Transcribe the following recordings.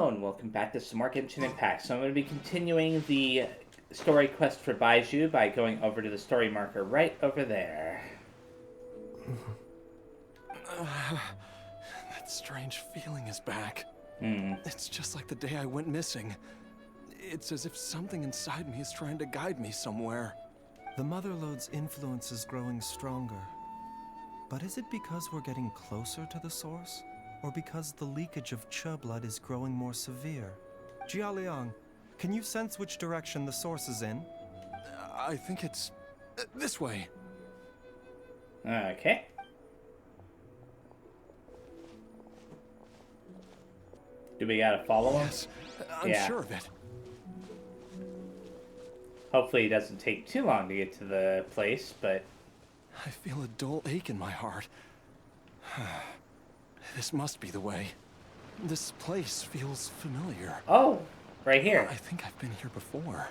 Hello and welcome back to some more Genshin Impact. So I'm going to be continuing the story quest for Baizhu by going over to the story marker right over there. That strange feeling is back. Hmm. It's just like the day I went missing. It's as if something inside me is trying to guide me somewhere. The Motherlode's influence is growing stronger. But is it because we're getting closer to the source? Or because the leakage of Che blood is growing more severe? Jialiang, can you sense which direction the source is in? I think it's this way. Okay. Do we gotta follow him? Yes, I'm sure of it. Hopefully it doesn't take too long to get to the place, but... I feel a dull ache in my heart. This must be the way. This place feels familiar. Oh, right here. I think I've been here before.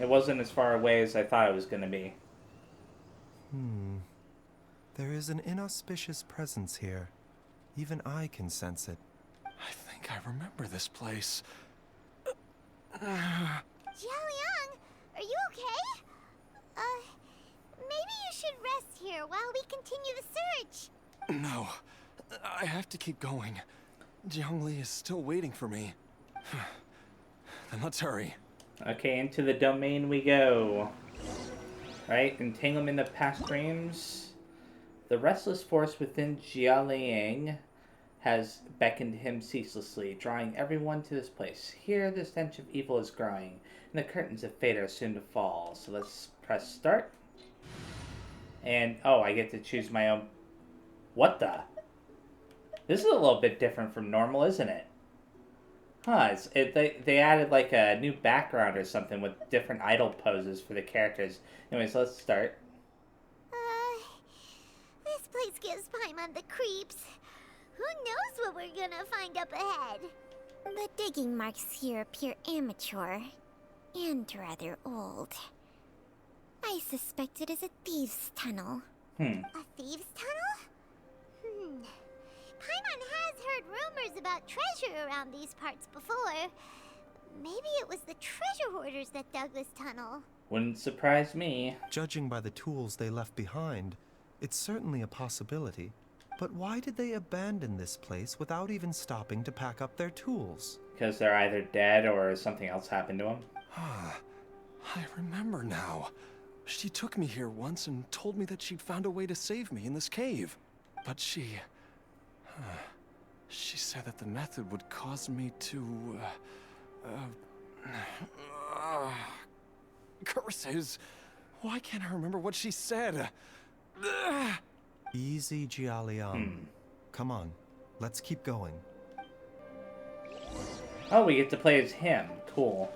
It wasn't as far away as I thought it was gonna be. There is an inauspicious presence here. Even I can sense it. I think I remember this place. Jialiang, are you okay? Maybe you should rest here while we continue the search. No, I have to keep going. Jiangli is still waiting for me. Then let's hurry. Okay, into the domain we go. Right, entangle him in the past dreams. The restless force within Jialiang has beckoned him ceaselessly, drawing everyone to this place. Here, the stench of evil is growing, and the curtains of fate are soon to fall. So let's press start. And, oh, I get to choose my own... What the? This is a little bit different from normal, isn't it? Huh, they added like a new background or something with different idle poses for the characters. Anyways, let's start. This place gives Paimon the creeps. Who knows what we're gonna find up ahead? The digging marks here appear amateur and rather old. I suspect it is a thieves' tunnel. A thieves' tunnel? Paimon has heard rumors about treasure around these parts before. Maybe it was the treasure hoarders that dug this tunnel. Wouldn't surprise me. Judging by the tools they left behind, it's certainly a possibility. But why did they abandon this place without even stopping to pack up their tools? Because they're either dead or something else happened to them. I remember now. She took me here once and told me that she'd found a way to save me in this cave. But she said that the method would cause me to, curses. Why can't I remember what she said? Easy, Jialiang. Come on, let's keep going. Oh, we get to play as him. Cool.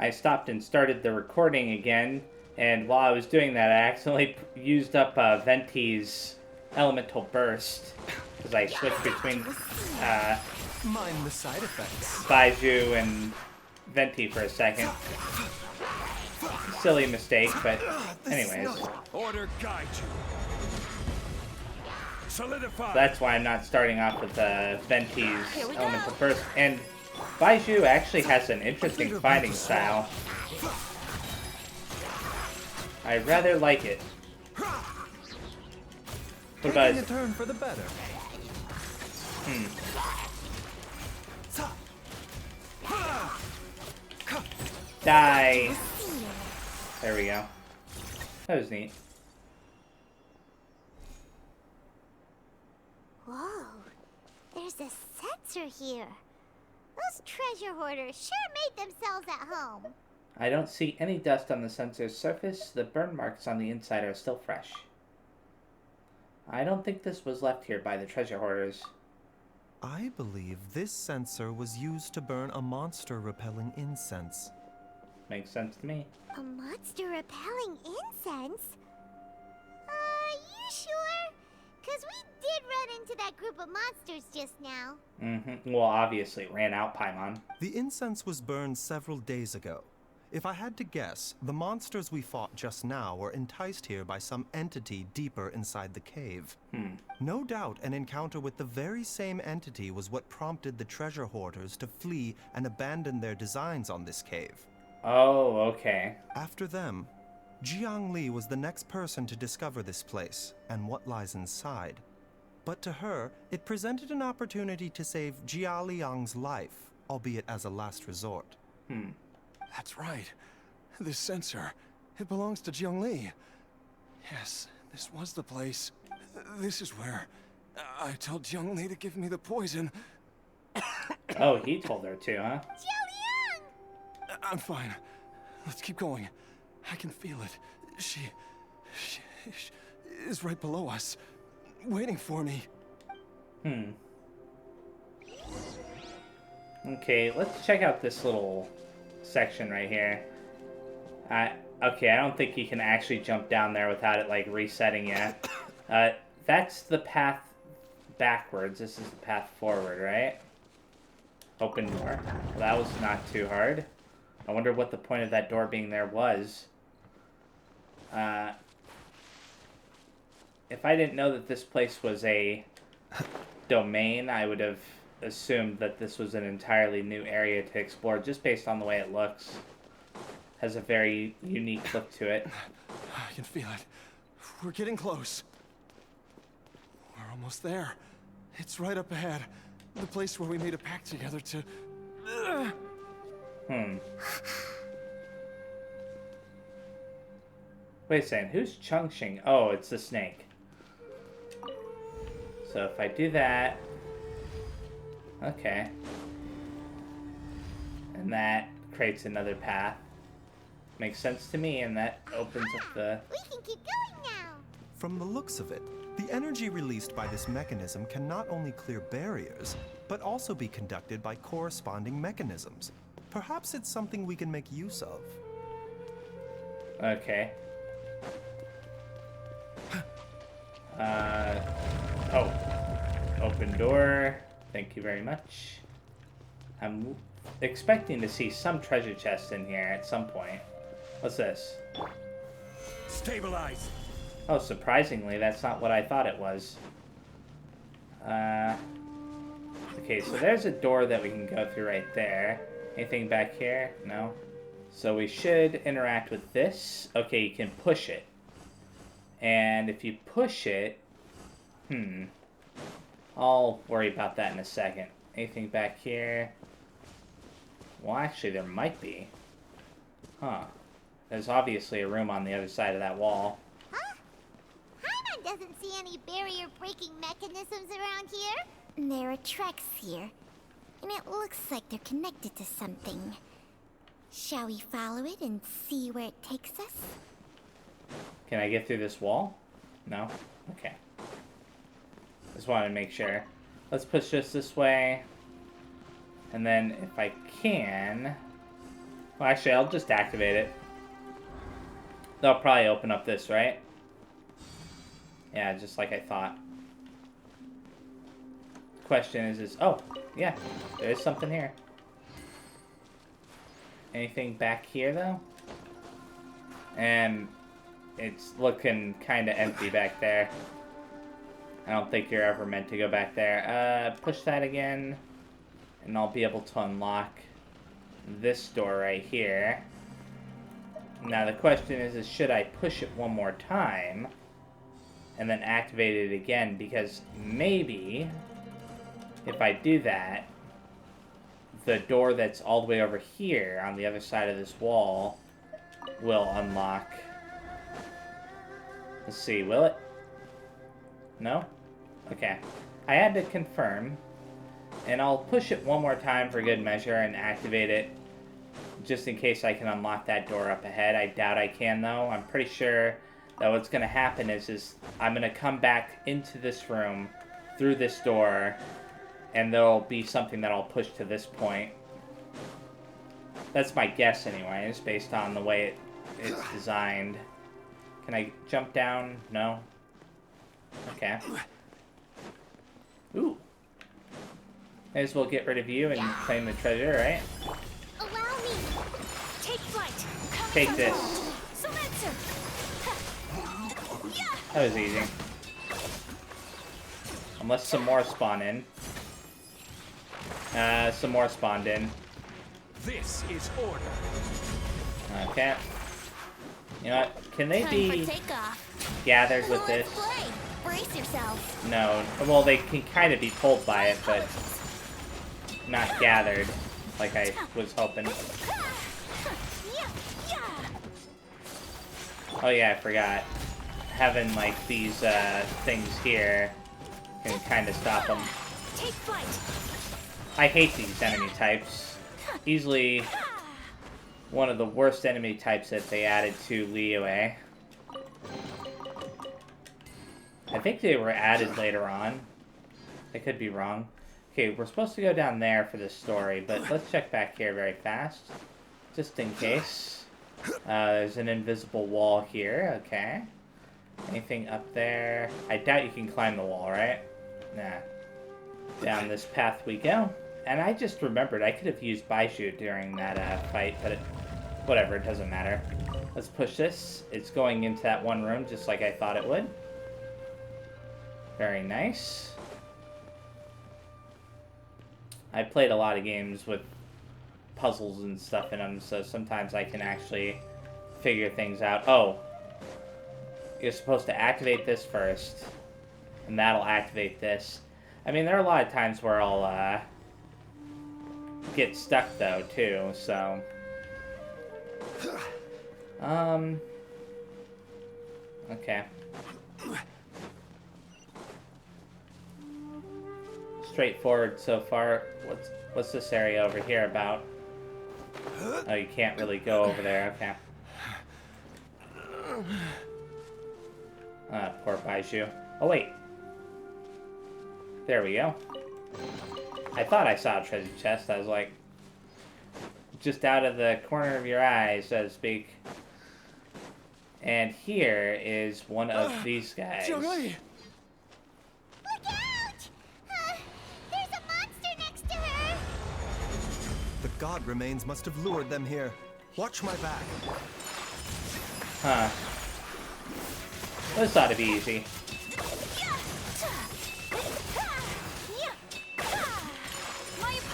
I stopped and started the recording again, and while I was doing that, I accidentally used up Venti's elemental burst, because I switched between Mind the side effects. Baizhu and Venti for a second. Silly mistake, but anyways. Order guide you. Solidify. That's why I'm not starting off with Venti's elemental burst. And Baizhu actually has an interesting fighting style. I rather like it. What about Taking a turn for the better. Die. There we go. That was neat. Whoa, there's a sensor here. Those treasure hoarders sure made themselves at home. I don't see any dust on the sensor's surface. The burn marks on the inside are still fresh. I don't think this was left here by the treasure hoarders. I believe this sensor was used to burn a monster-repelling incense. Makes sense to me. A monster repelling incense? You sure? 'Cause we did run into that group of monsters just now. Well, obviously, it ran out, Paimon. The incense was burned several days ago. If I had to guess, the monsters we fought just now were enticed here by some entity deeper inside the cave. No doubt an encounter with the very same entity was what prompted the treasure hoarders to flee and abandon their designs on this cave. Oh, okay. After them, Jiang Li was the next person to discover this place and what lies inside. But to her, it presented an opportunity to save Jia Liang's life, albeit as a last resort. That's right. This sensor, it belongs to Jiang Li. Yes, this was the place. This is where I told Jiang Li to give me the poison. Oh, he told her to, huh? Xiaoliang! I'm fine. Let's keep going. I can feel it. She is right below us, waiting for me. Okay, let's check out this little section right here. Okay, I don't think you can actually jump down there without it, like, resetting yet. That's the path backwards. This is the path forward, right? Open door. Well, that was not too hard. I wonder what the point of that door being there was. If I didn't know that this place was a domain, I would have assumed that this was an entirely new area to explore just based on the way it looks. Has a very unique look to it. I can feel it. We're getting close. We're almost there. It's right up ahead. The place where we made a pact together to... Wait a second, who's Chongqing? Oh, it's the snake. So if I do that... Okay. And that creates another path. Makes sense to me, and that opens up the... We can keep going now! From the looks of it, the energy released by this mechanism can not only clear barriers, but also be conducted by corresponding mechanisms. Perhaps it's something we can make use of. Okay. Oh. Open door. Thank you very much. I'm expecting to see some treasure chest in here at some point. What's this? Stabilize. Oh, surprisingly, that's not what I thought it was. Okay, so there's a door that we can go through right there. Anything back here? No. So we should interact with this. Okay, you can push it. And if you push it... I'll worry about that in a second. Anything back here? Well, actually, there might be. Huh. There's obviously a room on the other side of that wall. Huh? Paimon doesn't see any barrier-breaking mechanisms around here. There are tracks here, and it looks like they're connected to something. Shall we follow it and see where it takes us? Can I get through this wall? No? Okay. Just wanted to make sure. Let's push this way. And then if I can... Well, actually, I'll just activate it. They'll probably open up this, right? Yeah, just like I thought. Question is... Oh, yeah. There is something here. Anything back here, though? And it's looking kind of empty back there. I don't think you're ever meant to go back there. Push that again. And I'll be able to unlock this door right here. Now the question is should I push it one more time and then activate it again? Because maybe if I do that, the door that's all the way over here on the other side of this wall will unlock. Let's see, will it? No? Okay. I had to confirm. And I'll push it one more time for good measure and activate it just in case I can unlock that door up ahead. I doubt I can, though. I'm pretty sure that what's going to happen is I'm going to come back into this room through this door, and there'll be something that I'll push to this point. That's my guess, anyways, based on the way it's designed. Can I jump down? No? Okay. Ooh. May as well get rid of you and claim the treasure, right? Allow me! Take flight! Take this. That was easy. Unless some more spawn in. Some more spawned in. This is order. Okay. You know what? Can they be gathered with this? Brace yourself. No. Well, they can kind of be pulled by it, but not gathered, like I was hoping. Oh yeah, I forgot. Having, like, these, things here can kind of stop them. Take flight. I hate these enemy types. Easily one of the worst enemy types that they added to Liyue. I think they were added later on. I could be wrong. Okay, we're supposed to go down there for this story, but let's check back here very fast. Just in case. There's an invisible wall here, okay. Anything up there? I doubt you can climb the wall, right? Nah. Down this path we go. And I just remembered I could have used Baizhu during that fight, but whatever, it doesn't matter. Let's push this. It's going into that one room just like I thought it would. Very nice. I played a lot of games with puzzles and stuff in them, so sometimes I can actually figure things out. Oh, you're supposed to activate this first, and that'll activate this. I mean, there are a lot of times where I'll get stuck though too, so okay. Straightforward so far. What's this area over here about? Oh, you can't really go over there, okay. Poor Baizhu. Oh wait. There we go. I thought I saw a treasure chest. I was like, just out of the corner of your eye, so to speak. And here is one of these guys. Look out! There's a monster next to her! The god remains must have lured them here. Watch my back. Huh. This ought to be easy.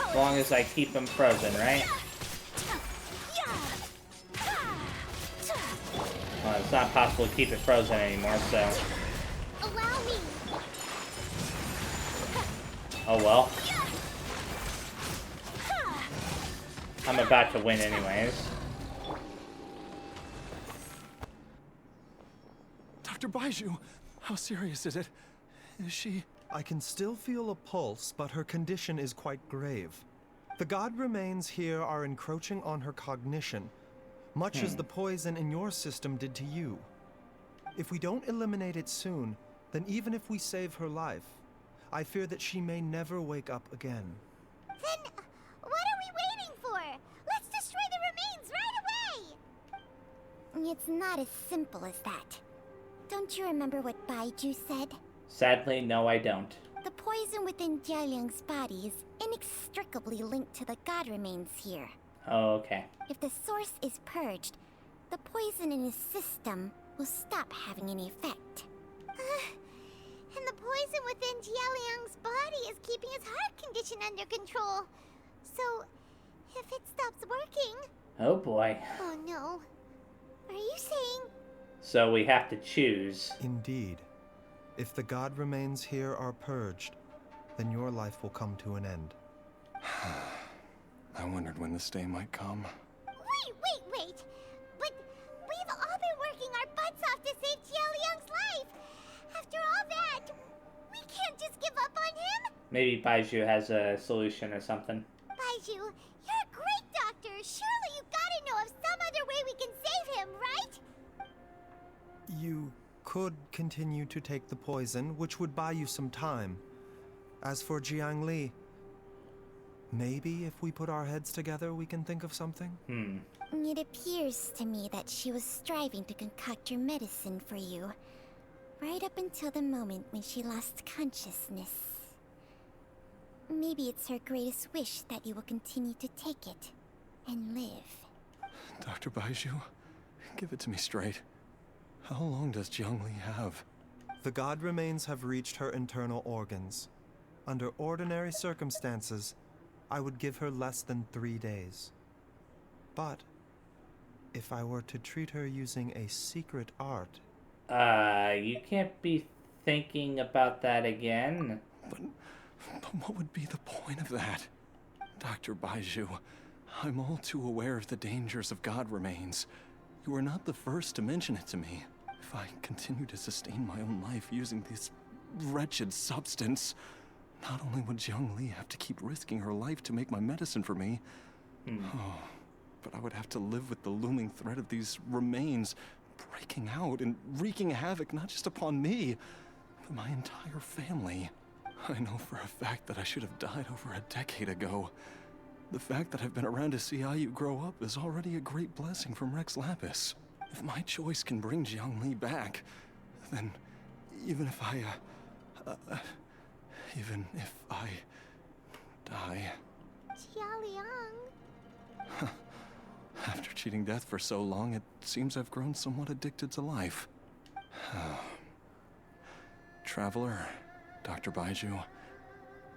As long as I keep them frozen, right? Well, it's not possible to keep it frozen anymore, so... Allow me. Oh well. I'm about to win anyways. Dr. Baizhu, how serious is it? Is she... I can still feel a pulse, but her condition is quite grave. The god remains here are encroaching on her cognition, much as the poison in your system did to you. If we don't eliminate it soon, then even if we save her life, I fear that she may never wake up again. Then, what are we waiting for? Let's destroy the remains right away! It's not as simple as that. Don't you remember what Baizhu said? Sadly, no I don't. The poison within Jialiang's body is inextricably linked to the god remains here. Oh, okay. If the source is purged, the poison in his system will stop having any effect. And the poison within Jialiang's body is keeping his heart condition under control. So, if it stops working... Oh boy. Oh no. Are you saying... So we have to choose. Indeed. If the god remains here are purged, then your life will come to an end. I wondered when this day might come. Wait! But we've all been working our butts off to save Jialiang's life! After all that, we can't just give up on him! Maybe Baizhu has a solution or something. Baizhu, you're a great doctor! Surely you gotta know of some other way we can save him, right? You could continue to take the poison, which would buy you some time. As for Jiangli, maybe if we put our heads together, we can think of something? It appears to me that she was striving to concoct your medicine for you, right up until the moment when she lost consciousness. Maybe it's her greatest wish that you will continue to take it and live. Dr. Baizhu, Give it to me straight. How long does Jiangli have? The god remains have reached her internal organs. Under ordinary circumstances, I would give her less than 3 days. But if I were to treat her using a secret art... You can't be thinking about that again. But what would be the point of that? Dr. Baizhu, I'm all too aware of the dangers of god remains. You were not the first to mention it to me. If I continue to sustain my own life using this wretched substance, not only would Jiangli have to keep risking her life to make my medicine for me, but I would have to live with the looming threat of these remains breaking out and wreaking havoc not just upon me, but my entire family. I know for a fact that I should have died over a decade ago. The fact that I've been around to see you grow up is already a great blessing from Rex Lapis. If my choice can bring Jiangli back, then even if I die... Jialiang. After cheating death for so long, it seems I've grown somewhat addicted to life. Traveler, Dr. Baizhu,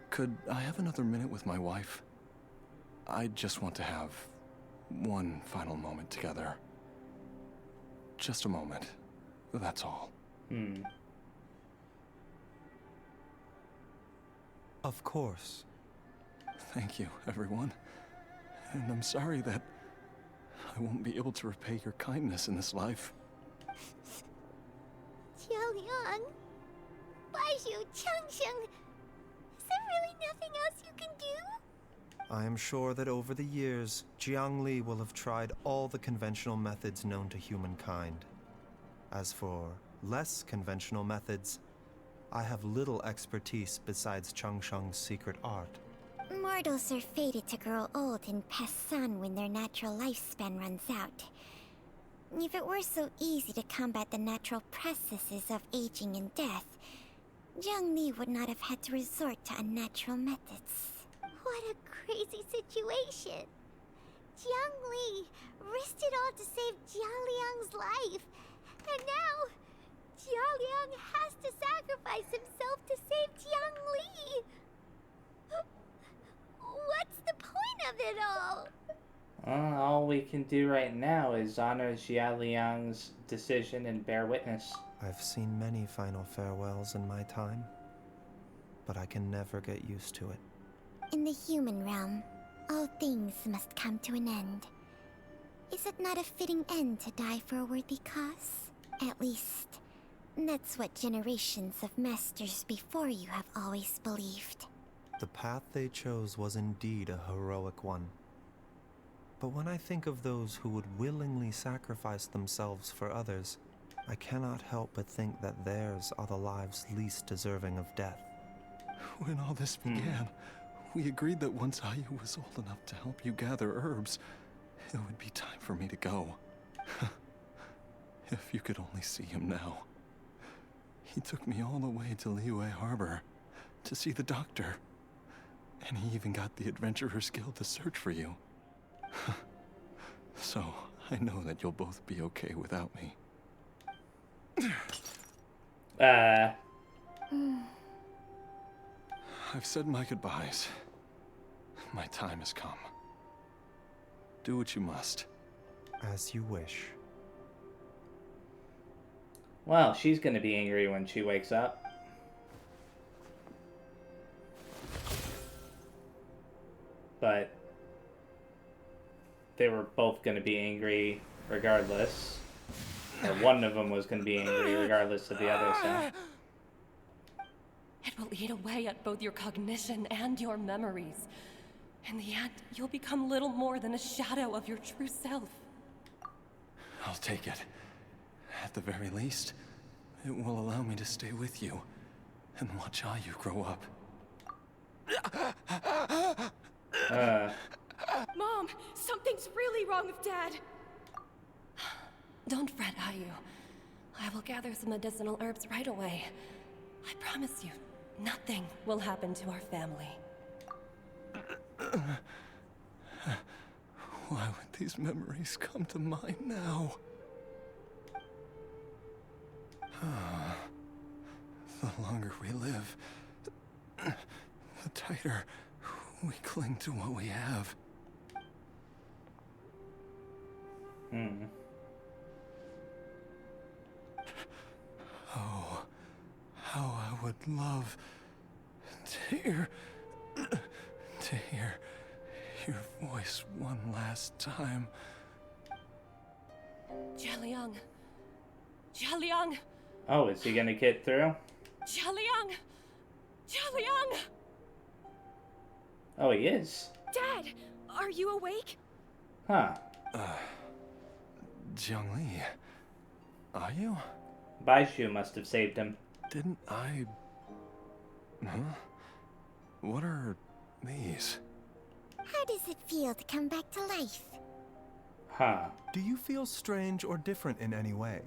could I have another minute with my wife? I just want to have one final moment together. Just a moment. That's all. Of course. Thank you, everyone. And I'm sorry that I won't be able to repay your kindness in this life. Jialiang. Baizhu, Changsheng. Is there really nothing else you can do? I am sure that over the years, Jiangli will have tried all the conventional methods known to humankind. As for less conventional methods, I have little expertise besides Changsheng's secret art. Mortals are fated to grow old and pass on when their natural lifespan runs out. If it were so easy to combat the natural processes of aging and death, Jiangli would not have had to resort to unnatural methods. What a crazy situation! Jiangli risked it all to save Jialiang's life, and now Jialiang has to sacrifice himself to save Jiangli. What's the point of it all? All we can do right now is honor Jia Liang's decision and bear witness. I've seen many final farewells in my time, but I can never get used to it. In the human realm, all things must come to an end. Is it not a fitting end to die for a worthy cause? At least, that's what generations of masters before you have always believed. The path they chose was indeed a heroic one. But when I think of those who would willingly sacrifice themselves for others, I cannot help but think that theirs are the lives least deserving of death. When all this began, we agreed that once Ayu was old enough to help you gather herbs, it would be time for me to go. If you could only see him now. He took me all the way to Liyue Harbor to see the doctor. And he even got the Adventurers Guild to search for you. So, I know that you'll both be okay without me. I've said my goodbyes. My time has come. Do what you must. As you wish. Well, she's gonna be angry when she wakes up. But they were both gonna be angry regardless. Or one of them was gonna be angry regardless of the other, so. It will eat away at both your cognition and your memories. In the end, you'll become little more than a shadow of your true self. I'll take it. At the very least, it will allow me to stay with you and watch Ayu grow up. Mom, something's really wrong with Dad. Don't fret, Ayu. I will gather some medicinal herbs right away. I promise you, nothing will happen to our family. Why would these memories come to mind now? The longer we live, the tighter we cling to what we have. Oh, how I would love to hear your voice one last time. Jialiang. Jialiang. Oh, is he gonna get through? Jialiang. Jialiang. Oh, he is. Dad, are you awake? Huh. Zhongli, are you? Baizhu must have saved him. Didn't I... Huh? What are these? How does it feel to come back to life? Huh. Do you feel strange or different in any way?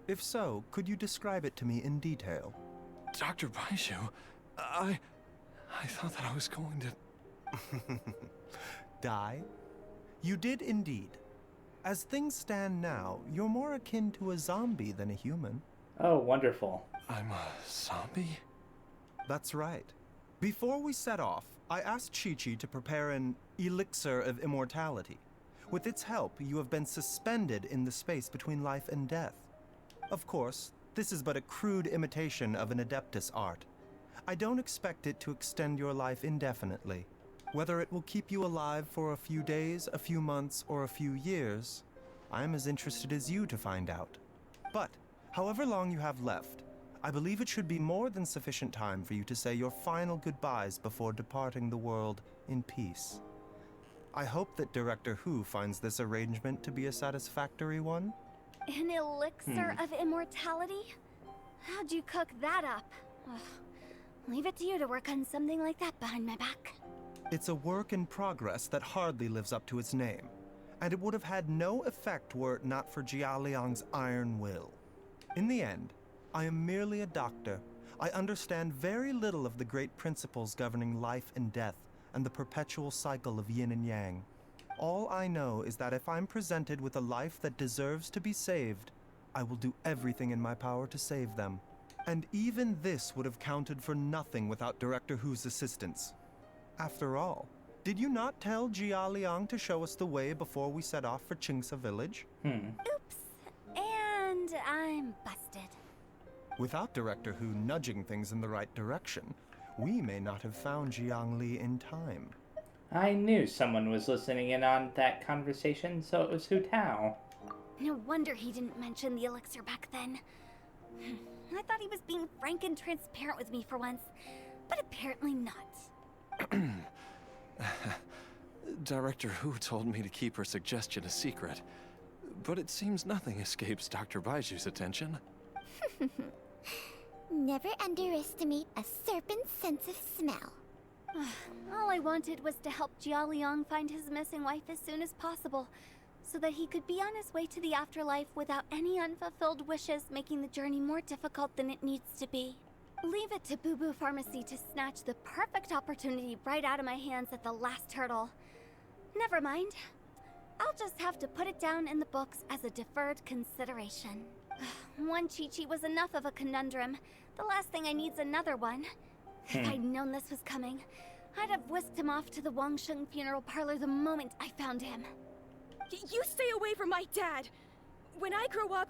If so, could you describe it to me in detail? Dr. Baizhu, I thought that I was going to... Die? You did indeed. As things stand now, you're more akin to a zombie than a human. Oh, wonderful. I'm a zombie? That's right. Before we set off, I asked Chi-Chi to prepare an elixir of immortality. With its help, you have been suspended in the space between life and death. Of course, this is but a crude imitation of an Adeptus art. I don't expect it to extend your life indefinitely. Whether it will keep you alive for a few days, a few months, or a few years, I'm as interested as you to find out. But, however long you have left, I believe it should be more than sufficient time for you to say your final goodbyes before departing the world in peace. I hope that Director Hu finds this arrangement to be a satisfactory one. An elixir of immortality? How'd you cook that up? Ugh. Leave it to you to work on something like that behind my back. It's a work in progress that hardly lives up to its name, and it would have had no effect were it not for Jialiang's iron will. In the end, I am merely a doctor. I understand very little of the great principles governing life and death and the perpetual cycle of yin and yang. All I know is that if I'm presented with a life that deserves to be saved, I will do everything in my power to save them. And even this would have counted for nothing without Director Hu's assistance. After all, did you not tell Jialiang to show us the way before we set off for Qingce village? Oops. And I'm busted. Without Director Hu nudging things in the right direction, we may not have found Jiangli in time. I knew someone was listening in on that conversation, so it was Hu Tao. No wonder he didn't mention the elixir back then. I thought he was being frank and transparent with me for once, but apparently not. Director Hu told me to keep her suggestion a secret, but it seems nothing escapes Dr. Baizhu's attention. Never underestimate a serpent's sense of smell. All I wanted was to help Jialiang find his missing wife as soon as possible, so that he could be on his way to the afterlife without any unfulfilled wishes making the journey more difficult than it needs to be. Leave it to Boo Boo Pharmacy to snatch the perfect opportunity right out of my hands at the last hurdle. Never mind. I'll just have to put it down in the books as a deferred consideration. One Chi-Chi was enough of a conundrum. The last thing I need's another one. If I'd known this was coming, I'd have whisked him off to the Wangsheng funeral parlor the moment I found him. You stay away from my dad! When I grow up,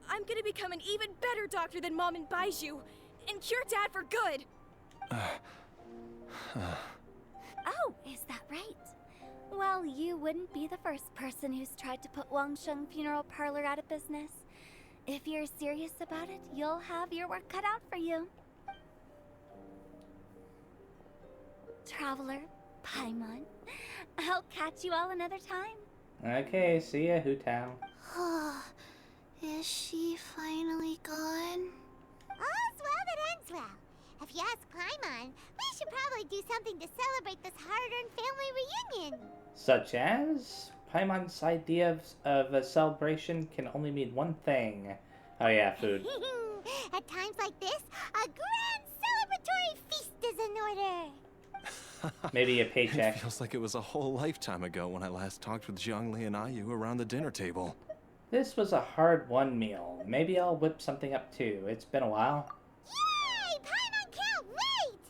I'm gonna become an even better doctor than Mom and Baizhu, and cure Dad for good! Oh, is that right? Well, you wouldn't be the first person who's tried to put Wangsheng funeral parlor out of business. If you're serious about it, you'll have your work cut out for you. Traveler, Paimon, I'll catch you all another time. Okay, see ya, Hu Tao. Is she finally gone? All's well that ends well. If you ask Paimon, we should probably do something to celebrate this hard-earned family reunion. Such as? Paimon's idea of a celebration can only mean one thing. Oh yeah, food. At times like this, a grand celebratory feast is in order. Maybe a paycheck. It feels like it was a whole lifetime ago when I last talked with Zhongli and Ayu around the dinner table. This was a hard-won meal. Maybe I'll whip something up too. It's been a while. Yay! Paimon can't wait!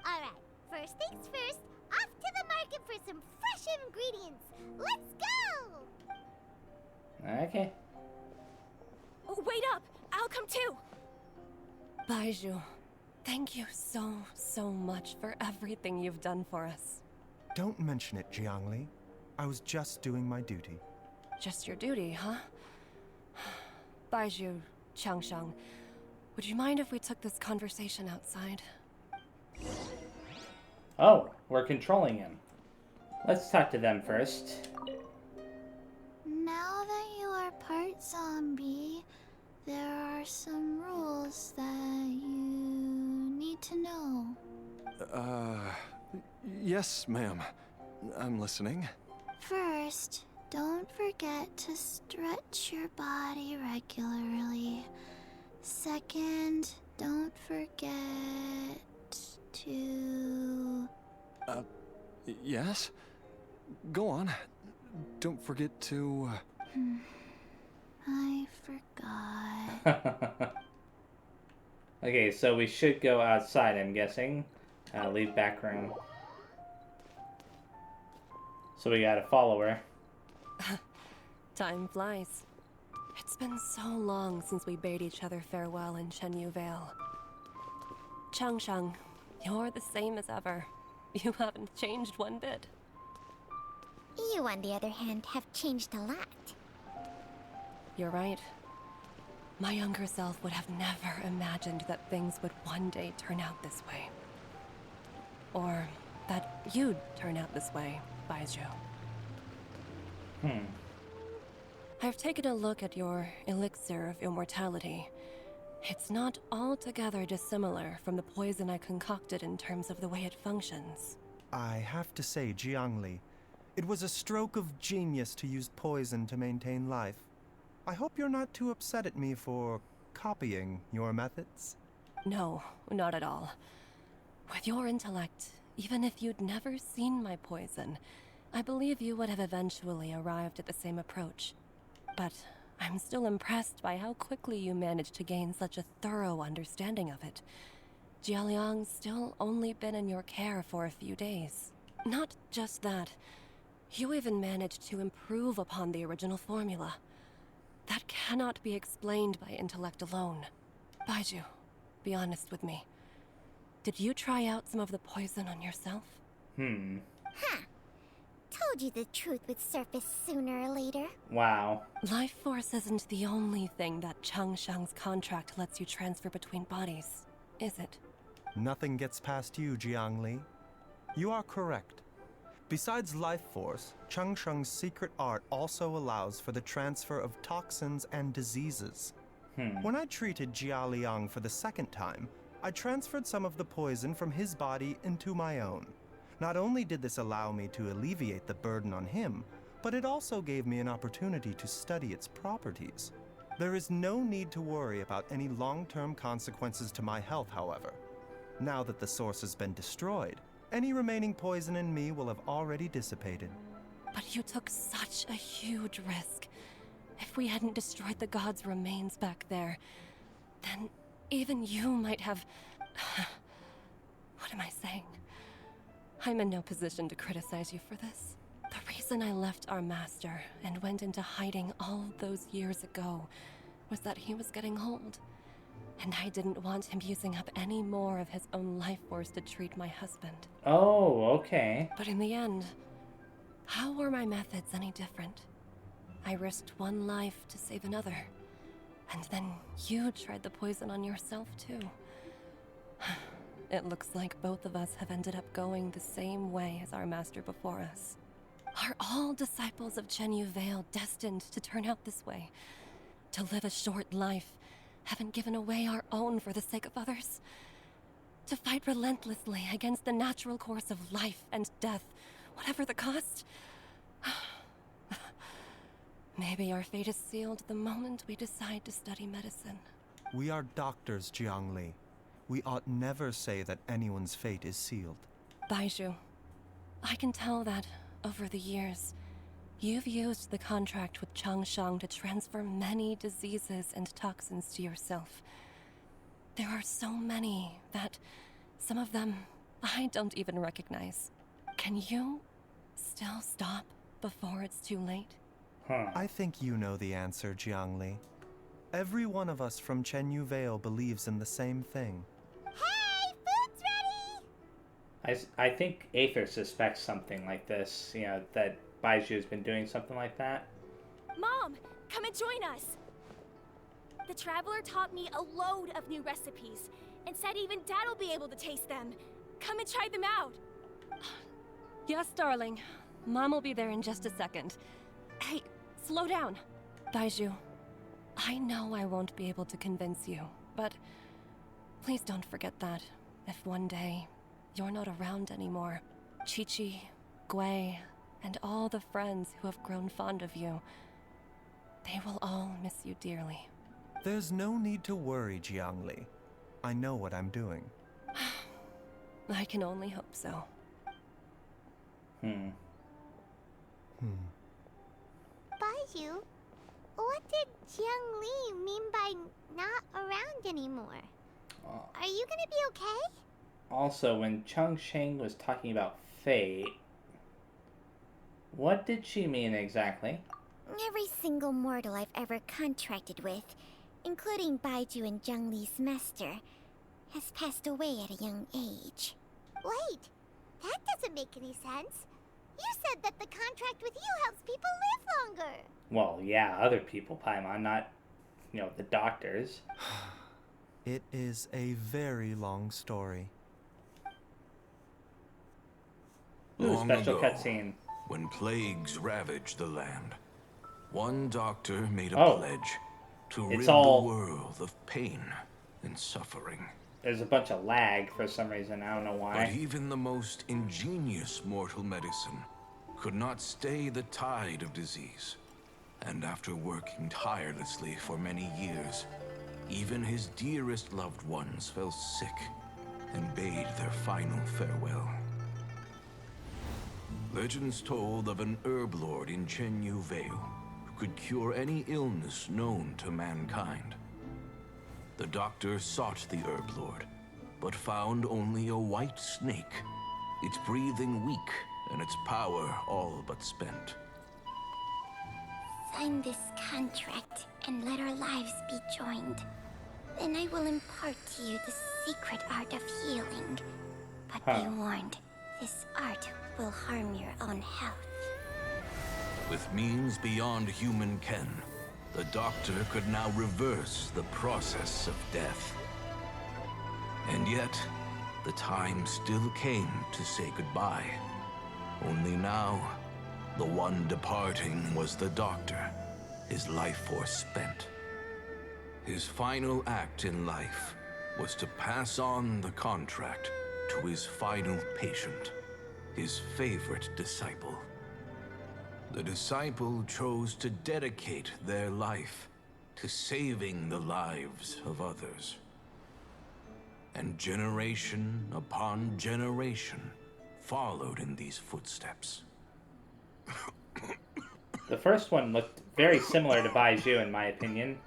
Alright, first things first, off to the market for some fresh ingredients. Let's go! Okay. Oh, wait up! I'll come too! Baizhu, thank you so much for everything you've done for us. Don't mention it, Jiangli. I was just doing my duty. Just your duty, huh? Baizhu, Changsheng, would you mind if we took this conversation outside? Oh, we're controlling him. Let's talk to them first. Now that you are part zombie, there are some rules that you need to know. Yes, ma'am. I'm listening. First, don't forget to stretch your body regularly. Second, don't forget to... Yes? Go on. Don't forget to... I forgot. Okay, so we should go outside, I'm guessing. Leave back room. So we gotta follow her. Time flies. It's been so long since we bade each other farewell in Chenyu Vale. Changsheng, you're the same as ever. You haven't changed one bit. You, on the other hand, have changed a lot. You're right. My younger self would have never imagined that things would one day turn out this way. Or that you'd turn out this way, Baizhu. I've taken a look at your elixir of immortality. It's not altogether dissimilar from the poison I concocted in terms of the way it functions. I have to say, Jiangli, it was a stroke of genius to use poison to maintain life. I hope you're not too upset at me for copying your methods. No, not at all. With your intellect, even if you'd never seen my poison, I believe you would have eventually arrived at the same approach. But I'm still impressed by how quickly you managed to gain such a thorough understanding of it. Jialiang's still only been in your care for a few days. Not just that, you even managed to improve upon the original formula. That cannot be explained by intellect alone. Baizhu, be honest with me. Did you try out some of the poison on yourself? Huh. Told you the truth would surface sooner or later. Wow. Life force isn't the only thing that Changsheng's contract lets you transfer between bodies, is it? Nothing gets past you, Jiangli. You are correct. Besides life force, Changsheng's secret art also allows for the transfer of toxins and diseases. When I treated Jia Liang for the second time, I transferred some of the poison from his body into my own. Not only did this allow me to alleviate the burden on him, but it also gave me an opportunity to study its properties. There is no need to worry about any long-term consequences to my health, however. Now that the source has been destroyed, any remaining poison in me will have already dissipated. But you took such a huge risk. If we hadn't destroyed the god's remains back there, then even you might have... What am I saying? I'm in no position to criticize you for this. The reason I left our master and went into hiding all those years ago was that he was getting old. And I didn't want him using up any more of his own life force to treat my husband. Oh, okay. But in the end, how were my methods any different? I risked one life to save another. And then you tried the poison on yourself too. It looks like both of us have ended up going the same way as our master before us. Are all disciples of Chenyu Vale destined to turn out this way? To live a short life, having given away our own for the sake of others? To fight relentlessly against the natural course of life and death, whatever the cost? Maybe our fate is sealed the moment we decide to study medicine. We are doctors, Jiangli. We ought never say that anyone's fate is sealed. Baizhu, I can tell that, over the years, You've used the contract with Changshang to transfer many diseases and toxins to yourself. There are so many that some of them I don't even recognize. Can you still stop before it's too late? I think you know the answer, Jiangli. Every one of us from Chenyu Vale believes in the same thing. Hey, food's ready! I think Aether suspects something like this, that Baizhu has been doing something like that. Mom, come and join us! The Traveler taught me a load of new recipes, and said even Dad will be able to taste them. Come and try them out! Yes, darling. Mom will be there in just a second. Hey, slow down. Baizhu, I know I won't be able to convince you, but please don't forget that if one day you're not around anymore, Chi-Chi, Gui, and all the friends who have grown fond of you, they will all miss you dearly. There's no need to worry, Jiangli. I know what I'm doing. I can only hope so. Baizhu, what did Jiang Li mean by not around anymore? Are you gonna be okay? Also, when Changsheng was talking about fate, what did she mean exactly? Every single mortal I've ever contracted with, including Baizhu and Jiang Li's master, has passed away at a young age. Wait, that doesn't make any sense. You said that the contract with you helps people live longer. Well, yeah, other people, Paimon, not, the doctors. It is a very long story. Ooh, Long special ago, cutscene. when plagues ravaged the land, one doctor made a Oh. pledge to It's rid all- the world of pain and suffering. There's a bunch of lag for some reason. I don't know But why. even the most ingenious mortal medicine could not stay the tide of disease. And after working tirelessly for many years, even his dearest loved ones fell sick and bade their final farewell. Legends told of an herb lord in Chenyu Vale who could cure any illness known to mankind. The doctor sought the herb lord, but found only a white snake, its breathing weak and its power all but spent. Sign this contract and let our lives be joined. Then I will impart to you the secret art of healing. But be warned, this art will harm your own health. With means beyond human ken, the doctor could now reverse the process of death. And yet, the time still came to say goodbye. Only now, the one departing was the doctor, his life force spent. His final act in life was to pass on the contract to his final patient, his favorite disciple. The disciple chose to dedicate their life to saving the lives of others. And generation upon generation followed in these footsteps. The first one looked very similar to Baizhu, in my opinion.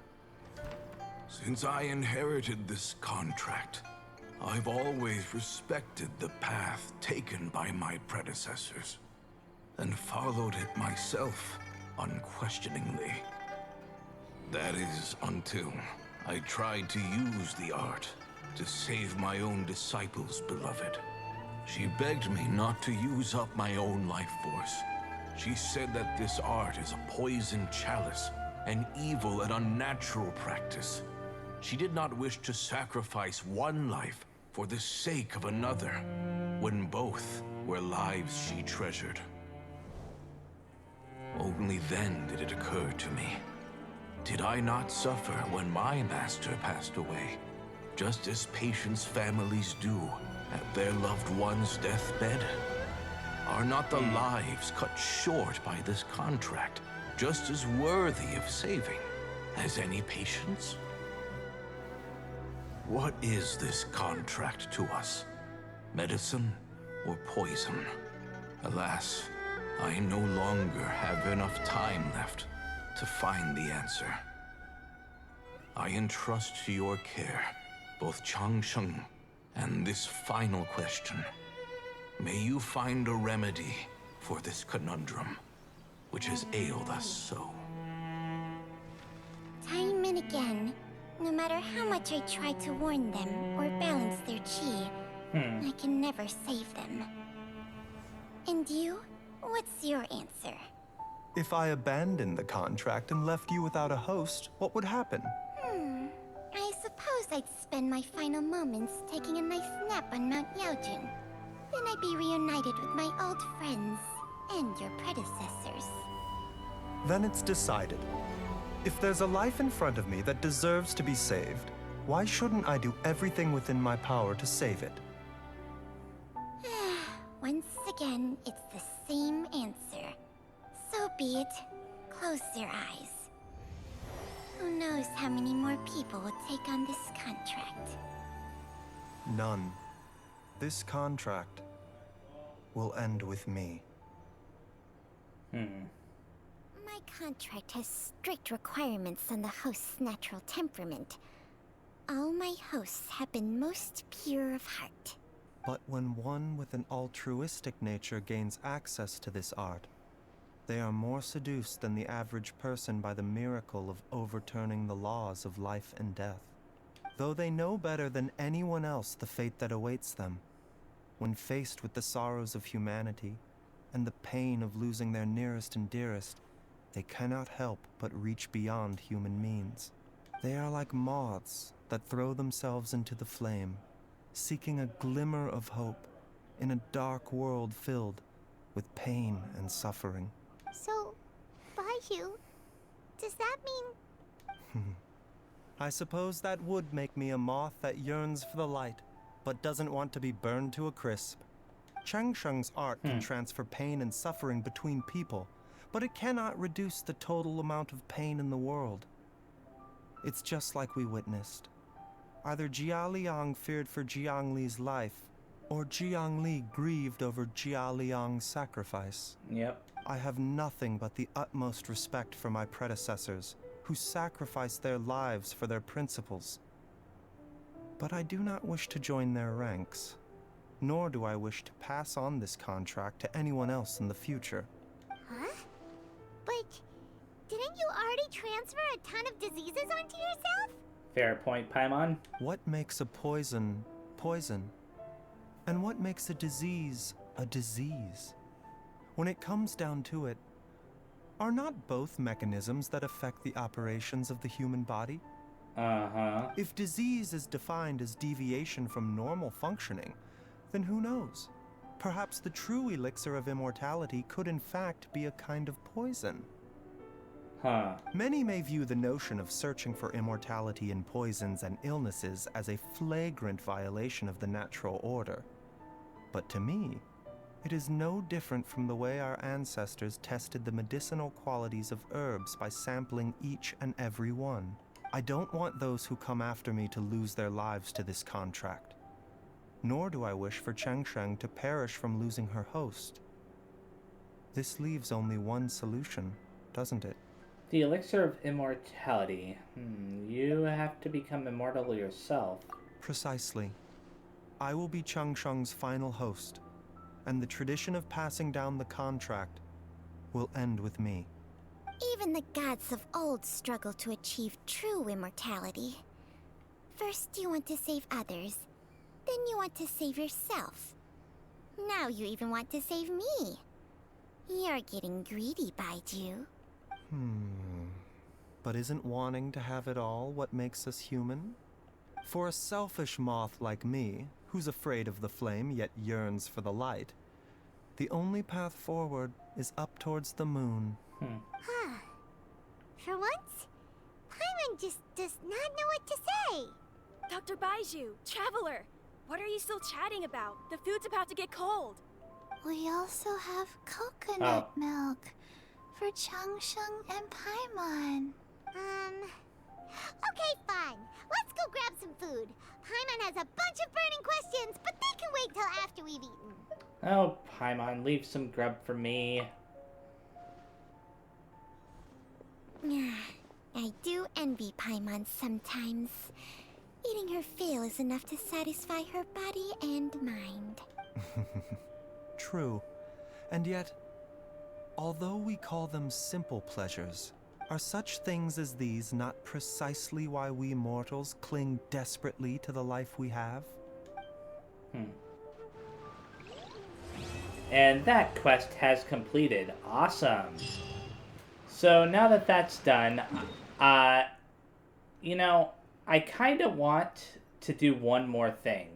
Since I inherited this contract, I've always respected the path taken by my predecessors, and followed it myself unquestioningly. That is, until I tried to use the art to save my own disciple's beloved. She begged me not to use up my own life force. She said that this art is a poison chalice, an evil and unnatural practice. She did not wish to sacrifice one life for the sake of another, when both were lives she treasured. Only then did it occur to me. Did I not suffer when my master passed away, just as patients' families do at their loved one's deathbed? Are not the lives cut short by this contract just as worthy of saving as any patients? What is this contract to us? Medicine or poison? Alas, I no longer have enough time left to find the answer. I entrust to your care both Changsheng and this final question. May you find a remedy for this conundrum, which has ailed us so. Time and again, no matter how much I try to warn them or balance their chi, I can never save them. And you? What's your answer? If I abandoned the contract and left you without a host, what would happen? I suppose I'd spend my final moments taking a nice nap on Mount Yaojin. Then I'd be reunited with my old friends and your predecessors. Then it's decided. If there's a life in front of me that deserves to be saved, why shouldn't I do everything within my power to save it? Once again, it's the same answer. So be it. Close your eyes. Who knows how many more people will take on this contract? None. This contract will end with me. My contract has strict requirements on the host's natural temperament. All my hosts have been most pure of heart. But when one with an altruistic nature gains access to this art, they are more seduced than the average person by the miracle of overturning the laws of life and death. Though they know better than anyone else the fate that awaits them, when faced with the sorrows of humanity and the pain of losing their nearest and dearest, they cannot help but reach beyond human means. They are like moths that throw themselves into the flame, seeking a glimmer of hope in a dark world filled with pain and suffering. So, Baizhu, does that mean... I suppose that would make me a moth that yearns for the light, but doesn't want to be burned to a crisp. Changsheng's art can transfer pain and suffering between people, but it cannot reduce the total amount of pain in the world. It's just like we witnessed. Either Jia Liang feared for Jiangli's life, or Jiangli grieved over Jia Liang's sacrifice. Yep. I have nothing but the utmost respect for my predecessors, who sacrificed their lives for their principles. But I do not wish to join their ranks, nor do I wish to pass on this contract to anyone else in the future. Huh? But didn't you already transfer a ton of diseases onto yourself? Fair point, Paimon. What makes a poison, poison? And what makes a disease a disease? When it comes down to it, are not both mechanisms that affect the operations of the human body? If disease is defined as deviation from normal functioning, then who knows? Perhaps the true elixir of immortality could in fact be a kind of poison. Many may view the notion of searching for immortality in poisons and illnesses as a flagrant violation of the natural order. But to me, it is no different from the way our ancestors tested the medicinal qualities of herbs by sampling each and every one. I don't want those who come after me to lose their lives to this contract. Nor do I wish for Changsheng to perish from losing her host. This leaves only one solution, doesn't it? The elixir of immortality. You have to become immortal yourself. Precisely. I will be Changsheng's final host, and the tradition of passing down the contract will end with me. Even the gods of old struggle to achieve true immortality. First you want to save others, then you want to save yourself. Now you even want to save me. You're getting greedy, Baizhu. But isn't wanting to have it all what makes us human? For a selfish moth like me, who's afraid of the flame yet yearns for the light, the only path forward is up towards the moon. For once, Paimon just does not know what to say. Dr. Baizhu, Traveler, what are you still chatting about? The food's about to get cold. We also have coconut milk for Changsheng and Paimon. Okay, fine. Let's go grab some food. Paimon has a bunch of burning questions, but they can wait till after we've eaten. Oh, Paimon, leave some grub for me. I do envy Paimon sometimes. Eating her fill is enough to satisfy her body and mind. True. And yet, although we call them simple pleasures, are such things as these not precisely why we mortals cling desperately to the life we have? And that quest has completed. Awesome. So now that that's done, you know, I kind of want to do one more thing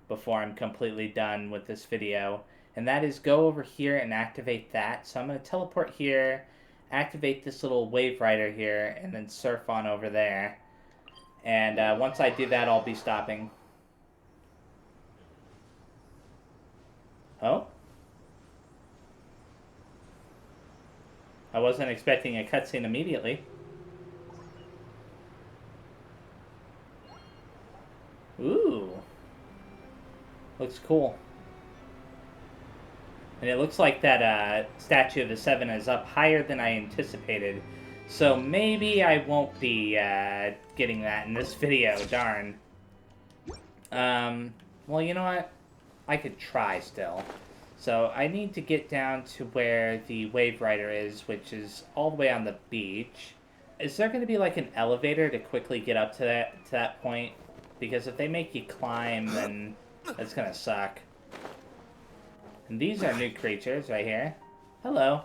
before I'm completely done with this video, and that is go over here and activate that. So I'm going to teleport here, activate this little wave rider here, and then surf on over there. And once I do that, I'll be stopping. Oh? I wasn't expecting a cutscene immediately. Ooh. Looks cool. And it looks like that statue of the Seven is up higher than I anticipated. So maybe I won't be getting that in this video, darn. Well, you know what? I could try still. So I need to get down to where the wave rider is, which is all the way on the beach. Is there going to be like an elevator to quickly get up to that point? Because if they make you climb, then that's going to suck. And these are new creatures right here. Hello.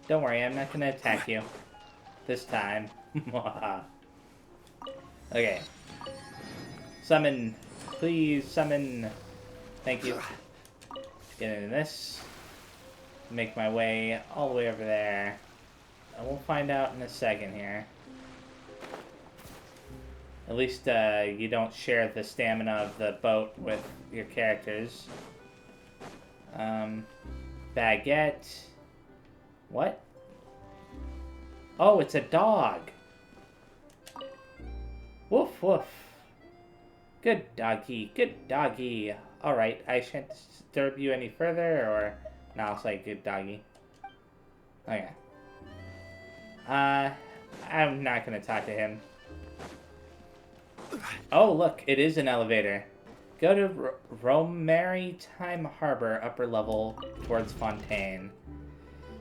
Don't worry, I'm not going to attack you. This time. Okay. Summon. Please summon. Thank you. Get into this. Make my way all the way over there. And we'll find out in a second here. At least you don't share the stamina of the boat with your characters. Baguette. What? Oh, it's a dog. Woof, woof. Good doggy, good doggy. Alright, I shan't disturb you any further, or... No, I'll say good doggy. Okay. I'm not gonna talk to him. Oh, look, it is an elevator. Go to Romaritime Harbor, upper level, towards Fontaine.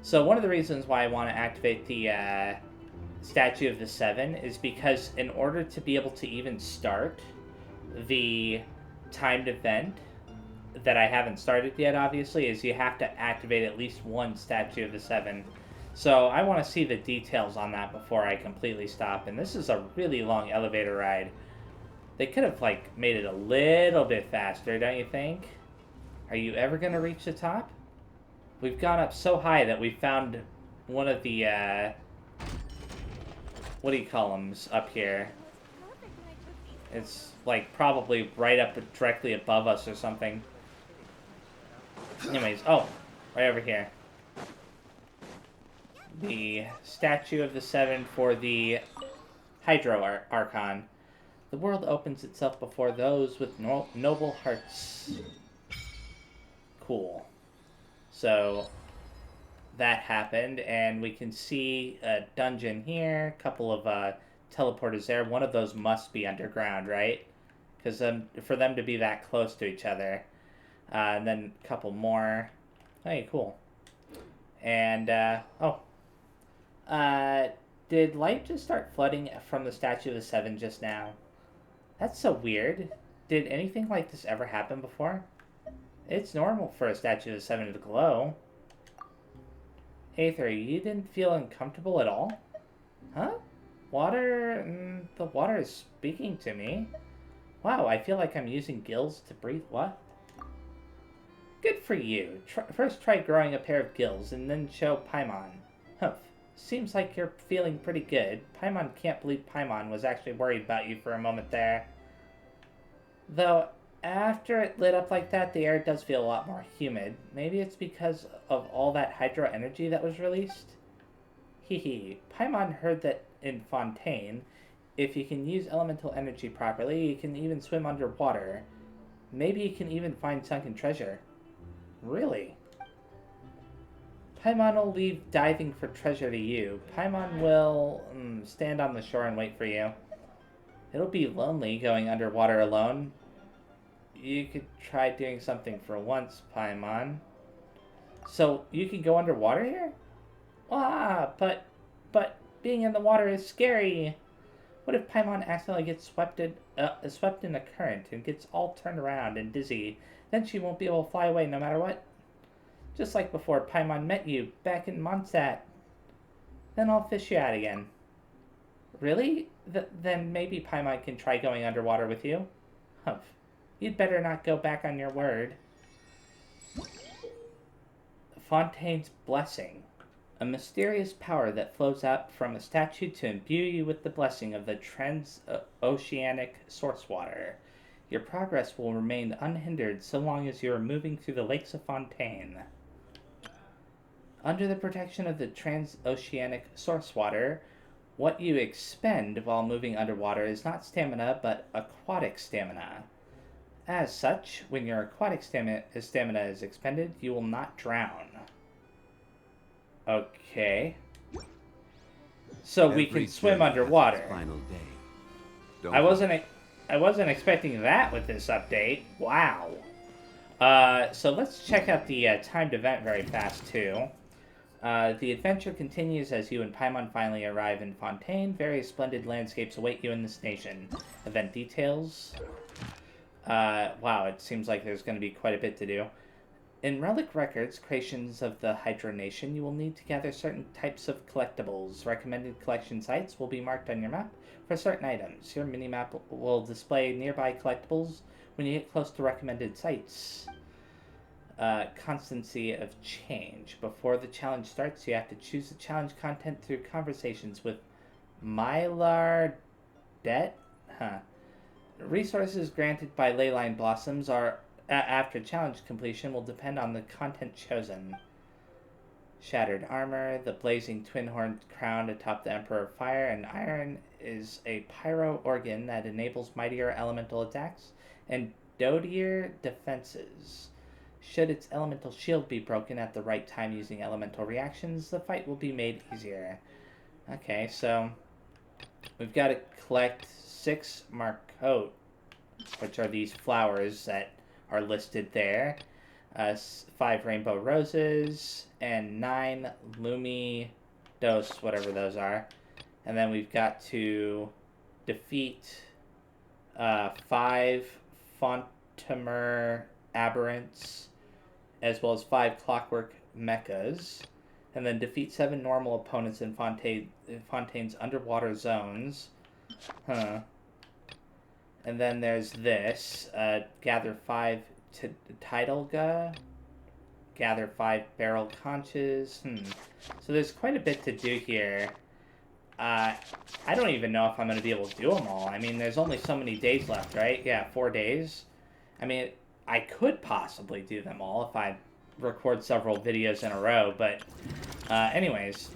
So one of the reasons why I want to activate the Statue of the Seven is because in order to be able to even start the timed event that I haven't started yet, obviously, is you have to activate at least one Statue of the Seven. So I want to see the details on that before I completely stop. And this is a really long elevator ride. They could have, like, made it a little bit faster, don't you think? Are you ever going to reach the top? We've gone up so high that we found one of the, what do you call them up here? It's, like, probably right up directly above us or something. Anyways, oh, right over here. The Statue of the Seven for the Hydro Archon. The world opens itself before those with noble hearts. Cool. So, that happened, and we can see a dungeon here, a couple of teleporters there. One of those must be underground, right? Because for them to be that close to each other. And then a couple more. Hey, cool. And, did light just start flooding from the Statue of the Seven just now? That's so weird. Did anything like this ever happen before? It's normal for a Statue of the Seven to glow. Aether, you didn't feel uncomfortable at all? Huh? Water? The water is speaking to me. Wow, I feel like I'm using gills to breathe. What? Good for you. First try growing a pair of gills and then show Paimon. Humph. Seems like you're feeling pretty good. Paimon can't believe Paimon was actually worried about you for a moment there. Though, after it lit up like that, the air does feel a lot more humid. Maybe it's because of all that hydro energy that was released? Hehe. Paimon heard that in Fontaine, if you can use elemental energy properly, you can even swim underwater. Maybe you can even find sunken treasure. Really? Paimon will leave diving for treasure to you. Paimon will stand on the shore and wait for you. It'll be lonely going underwater alone. You could try doing something for once, Paimon. So, you can go underwater here? Ah, but being in the water is scary. What if Paimon accidentally gets swept in a current and gets all turned around and dizzy? Then she won't be able to fly away no matter what. Just like before Paimon met you back in Mondstadt. Then I'll fish you out again. Really? Then maybe Paimon can try going underwater with you? Humph. You'd better not go back on your word. Fontaine's Blessing. A mysterious power that flows out from a statue to imbue you with the blessing of the transoceanic source water. Your progress will remain unhindered so long as you are moving through the lakes of Fontaine. Under the protection of the transoceanic source water, what you expend while moving underwater is not stamina, but aquatic stamina. As such, when your aquatic stamina is expended, you will not drown. Okay. So we can swim underwater. Final day. I wasn't expecting that with this update. Wow. So let's check out the timed event very fast too. The adventure continues as you and Paimon finally arrive in Fontaine. Various splendid landscapes await you in this nation. Event details. Wow, it seems like there's going to be quite a bit to do. In Relic Records, creations of the Hydra Nation, you will need to gather certain types of collectibles. Recommended collection sites will be marked on your map for certain items. Your minimap will display nearby collectibles when you get close to recommended sites. Constancy of change. Before the challenge starts, you have to choose the challenge content through conversations with Mylar Det? Resources granted by Leyline Blossoms are after challenge completion will depend on the content chosen. Shattered armor, the blazing twin-horned crown atop the Emperor of Fire and Iron is a pyro organ that enables mightier elemental attacks and doughtier defenses. Should its elemental shield be broken at the right time using elemental reactions, the fight will be made easier. Okay, so we've got to collect 6 Marcotte, which are these flowers that are listed there. 5 rainbow roses, and 9 Lumidos, whatever those are. And then we've got to defeat 5 Fontamer aberrants, as well as 5 clockwork mechas. And then defeat 7 normal opponents in Fontaine's underwater zones. And then there's this. Gather 5 Tidalga. Gather 5 barrel conches. So there's quite a bit to do here. I don't even know if I'm going to be able to do them all. I mean, there's only so many days left, right? Yeah, 4 days. I mean, I could possibly do them all if I record several videos in a row. But anyways.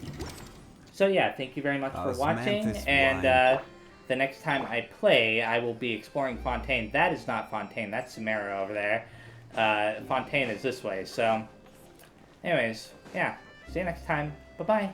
So yeah, thank you very much for watching. And the next time I play, I will be exploring Fontaine. That is not Fontaine. That's Samara over there. Fontaine is this way. So anyways, yeah. See you next time. Bye-bye.